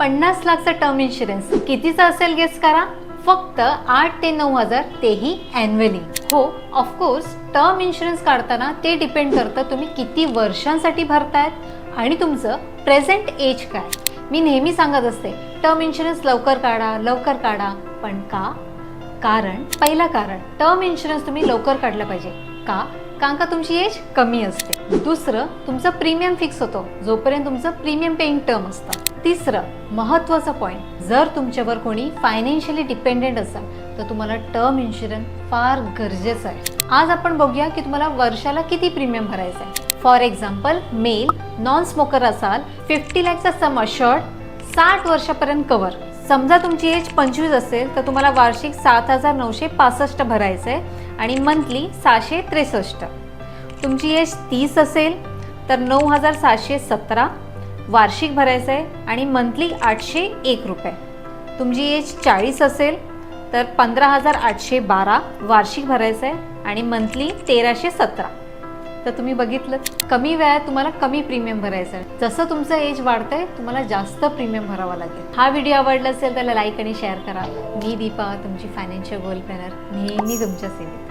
50 लाखचा term insurance कितीचा असेल guess करा. फक्त 8 ते 9 हजार, तेही ॲन्युअली. हो, ऑफकोर्स टर्म इन्शुरन्स काढताना ते डिपेंड करतं तुम्ही किती वर्षांसाठी भरतायत आणि तुमचं प्रेझेंट एज काय. मी नेहमी सांगत असते टर्म इन्शुरन्स लवकर काढा. पण का? पहिलं कारण टर्म इन्शुरन्स तुम्ही लवकर काढलं पाहिजे. कारण का तुमची एज कमी असते. दुसरं, तुमचं प्रीमियम फिक्स होतो जोपर्यंत तुमचं प्रीमियम पेइंग टर्म असतं. तिसरं महत्त्वाचं पॉईंट, जर तुमच्यावर कोणी फायनान्शियली डिपेंडेंट असाल तर तुम्हाला टर्म इन्शुरन्स फार गरजेचं आहे. आज आपण बघूया की तुम्हाला वर्षाला किती प्रीमियम भरायचं आहे. For example, male non smoker असाल, 50 लाखचा सम अशोर्ड, 60 वर्षापर्यंत कव्हर. समजा तुमची एज 25 असेल तर तुम्हाला वार्षिक 7,965 भरायचं आहे आणि मंथली 663. तुमची एज 30 असेल तर 9,717 वार्षिक भरायचं आहे आणि मंथली 801 रुपये. तुमची एज 40 असेल तर 15,812 वार्षिक भरायचं आहे आणि मंथली 1,317. तर तुम्ही बघितलं, कमी वेळात तुम्हाला कमी प्रीमियम भरायचं आहे. जसं तुमचं एज वाढतंय तुम्हाला जास्त प्रीमियम भरावं लागेल. हा व्हिडिओ आवडला असेल त्याला लाईक आणि शेअर करा. मी दीपा, तुमची फायनान्शियल गोल प्लॅनर, नेहमी तुमच्या सेवेत.